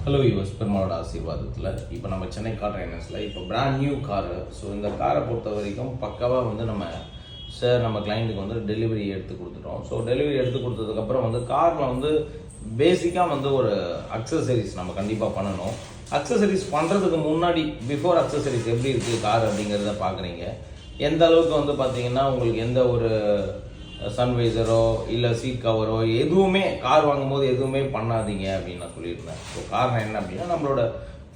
Hello US பெருமாளோட ஆசீர்வாதத்தில் இப்போ நம்ம சென்னை கார் ட்ரைனர்ஸில் இப்போ பிராண்ட் நியூ காரு. ஸோ இந்த காரை பொறுத்த வரைக்கும் பக்காவாக வந்து நம்ம கிளைண்ட்டுக்கு வந்து டெலிவரி எடுத்து கொடுத்துட்டோம். ஸோ டெலிவரி எடுத்து கொடுத்ததுக்கப்புறம் வந்து காரில் வந்து பேசிக்காக வந்து ஒரு அக்சசரிஸ் நம்ம கண்டிப்பாக பண்ணணும். அக்சசரிஸ் பண்ணுறதுக்கு முன்னாடி பிஃபோர் அக்சசரிஸ் எப்படி இருக்குது கார் அப்படிங்கிறத பார்க்குறீங்க. எந்த அளவுக்கு வந்து பார்த்தீங்கன்னா உங்களுக்கு எந்த ஒரு சன்வைசரோ இல்லை சீட் கவரோ எதுவுமே கார் வாங்கும்போது எதுவுமே பண்ணாதீங்க அப்படின்னு நான் சொல்லியிருந்தேன். ஸோ காரணம் என்ன அப்படின்னா நம்மளோட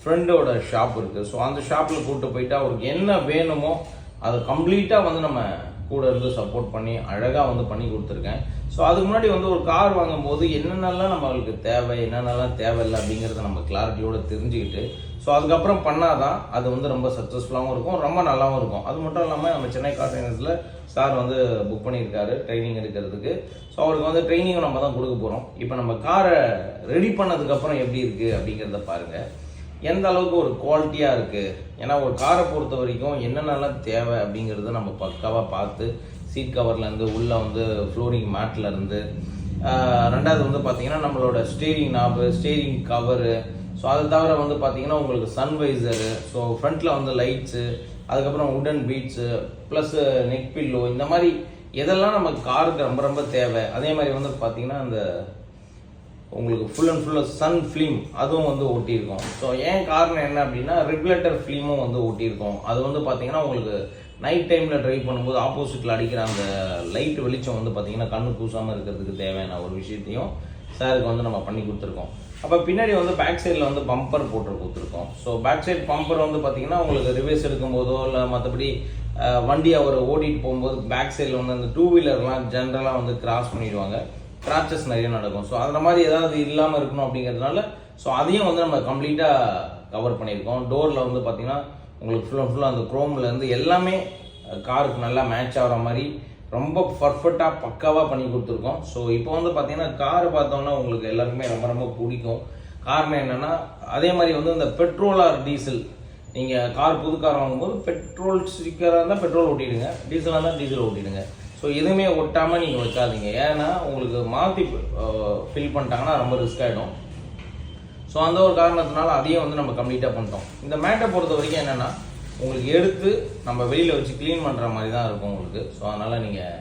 ஃப்ரெண்டோட ஷாப் இருக்குது. ஸோ அந்த ஷாப்பில் கூப்பிட்டு போயிட்டு அவருக்கு என்ன வேணுமோ அதை கம்ப்ளீட்டாக வந்து நம்ம கூட இருந்து சப்போர்ட் பண்ணி அழகாக வந்து பண்ணி கொடுத்துருக்கேன். ஸோ அதுக்கு முன்னாடி வந்து ஒரு கார் வாங்கும்போது என்னென்னலாம் நம்மளுக்கு தேவை என்னென்னலாம் தேவையில்லை அப்படிங்கிறத நம்ம கிளாரிட்டியோடு தெரிஞ்சுக்கிட்டு ஸோ அதுக்கப்புறம் பண்ணாதான் அது வந்து ரொம்ப சக்ஸஸ்ஃபுல்லாகவும் இருக்கும், ரொம்ப நல்லாவும் இருக்கும். அது மட்டும் இல்லாமல் நம்ம சென்னை கார் ட்ரைனர்ஸில் சார் வந்து புக் பண்ணியிருக்காரு ட்ரைனிங் எடுக்கிறதுக்கு. ஸோ அவருக்கு வந்து ட்ரைனிங்கும் நம்ம தான் கொடுக்க போகிறோம். இப்போ நம்ம காரை ரெடி பண்ணதுக்கப்புறம் எப்படி இருக்குது அப்படிங்கிறத பாருங்கள். எந்த அளவுக்கு ஒரு குவாலிட்டியாக இருக்குது. ஏன்னா ஒரு காரை பொறுத்த வரைக்கும் என்னென்னலாம் தேவை அப்படிங்கிறத நம்ம பக்காவாக பார்த்து சீட் கவர்லேருந்து உள்ளே வந்து ஃப்ளோரிங் மேட்லேருந்து ரெண்டாவது வந்து பார்த்திங்கன்னா நம்மளோட steering knob steering cover. So அதை தவிர வந்து பார்த்திங்கன்னா உங்களுக்கு சன்வைசரு, ஸோ ஃப்ரண்ட்டில் வந்து லைட்ஸு, அதுக்கப்புறம் உடன் பீட்ஸு ப்ளஸ் நெக் பில்லோ, இந்த மாதிரி எதெல்லாம் நம்ம காருக்கு ரொம்ப ரொம்ப தேவை. அதே மாதிரி வந்து பார்த்திங்கன்னா அந்த உங்களுக்கு ஃபுல் அண்ட் ஃபுல்லாக சன் ஃபிலிம் அதுவும் வந்து ஒட்டியிருக்கோம். ஸோ ஏன் காரணம் என்ன அப்படின்னா ரெகுலேட்டர் ஃபிலிமும் வந்து ஒட்டியிருக்கோம். அது வந்து பார்த்திங்கன்னா உங்களுக்கு நைட் டைமில் ட்ரைவ் பண்ணும்போது ஆப்போசிட்டில் அடிக்கிற அந்த லைட் வெளிச்சம் வந்து பார்த்திங்கன்னா கண்ணு கூசாமல் இருக்கிறதுக்கு தேவையான ஒரு விஷயத்தையும் சாருக்கு வந்து நம்ம பண்ணி கொடுத்துருக்கோம். அப்போ பின்னாடி வந்து பேக் சைடில் வந்து பம்பர் போட்டு கொடுத்துருக்கோம். ஸோ பேக் சைடு பம்பர் வந்து பார்த்திங்கன்னா உங்களுக்கு ரிவர்ஸ் எடுக்கும்போதோ இல்லை மற்றபடி வண்டி அவர் ஓடிட்டு போகும்போது பேக் சைடில் வந்து அந்த டூ வீலர்லாம் ஜென்ரலாக வந்து கிராஸ் பண்ணிடுவாங்க, கிராச்சஸ் நிறைய நடக்கும். ஸோ அந்த மாதிரி ஏதாவது இல்லாமல் இருக்கணும் அப்படிங்கிறதுனால ஸோ அதையும் வந்து நம்ம கம்ப்ளீட்டாக கவர் பண்ணியிருக்கோம். டோரில் வந்து பார்த்திங்கன்னா உங்களுக்கு ஃபுல் அண்ட் ஃபுல்லாக அந்த குரோம்லேருந்து எல்லாமே காருக்கு நல்லா மேட்ச் ஆகிற மாதிரி ரொம்ப பர்ஃபெக்டாக பக்காவாக பண்ணி கொடுத்துருக்கோம். ஸோ இப்போ வந்து பார்த்தீங்கன்னா காரை பார்த்தோன்னா உங்களுக்கு எல்லாருக்குமே ரொம்ப ரொம்ப பிடிக்கும். காரணம் என்னென்னா அதே மாதிரி வந்து இந்த பெட்ரோல் ஆர் டீசல், நீங்கள் கார் புது கார் வாங்கும்போது பெட்ரோல் ஸ்டிக்கராக இருந்தால் பெட்ரோல் ஓட்டிடுங்க, டீசலாக இருந்தால் டீசல் ஓட்டிடுங்க. ஸோ எதுவுமே ஒட்டாமல் நீங்கள் வைக்காதீங்க. ஏன்னா உங்களுக்கு மாற்றி ஃபில் பண்ணிட்டாங்கன்னா ரொம்ப ரிஸ்க் ஆகிடும். ஸோ அந்த ஒரு காரணத்தினால அதையும் வந்து நம்ம கம்ப்ளீட்டாக பண்ணிட்டோம். இந்த மேட்டை பொறுத்த வரைக்கும் என்னென்னா உங்களுக்கு எடுத்து நம்ம வெளியில் வச்சு க்ளீன் பண்ணுற மாதிரி தான் இருக்கும் உங்களுக்கு. ஸோ அதனால் நீங்கள்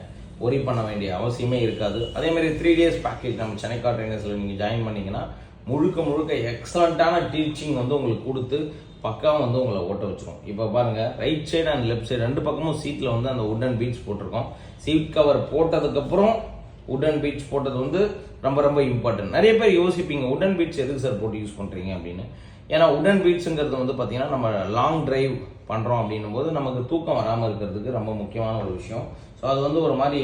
ஒரி பண்ண வேண்டிய அவசியமே இருக்காது. அதேமாதிரி 3 days பேக்கேஜ் நம்ம சென்னை கார் ட்ரைனர்ஸில் நீங்கள் ஜாயின் பண்ணிங்கன்னா முழுக்க எக்ஸலண்ட்டான டீச்சிங் வந்து உங்களுக்கு கொடுத்து பக்காவும் வந்து உங்களை ஓட்ட வச்சிரும். இப்போ பாருங்கள் right side and left side ரெண்டு பக்கமும் சீட்டில் வந்து அந்த உடன் பீட்ஸ் போட்டிருக்கோம். சீட் கவர் போட்டதுக்கப்புறம் உடன் பீட்ஸ் போட்டது வந்து ரொம்ப ரொம்ப இம்பார்ட்டன்ட். நிறைய பேர் யோசிப்பீங்க உடன் பீட்ஸ் எதுக்கு சார் போட்டு யூஸ் பண்ணுறீங்க அப்படின்னு. ஏன்னா உடன் பீட்ஸுங்கிறது வந்து பார்த்தீங்கன்னா நம்ம லாங் டிரைவ் பண்ணுறோம் அப்படின்னும் போது நமக்கு தூக்கம் வராமல் இருக்கிறதுக்கு ரொம்ப முக்கியமான ஒரு விஷயம். ஸோ அது வந்து ஒரு மாதிரி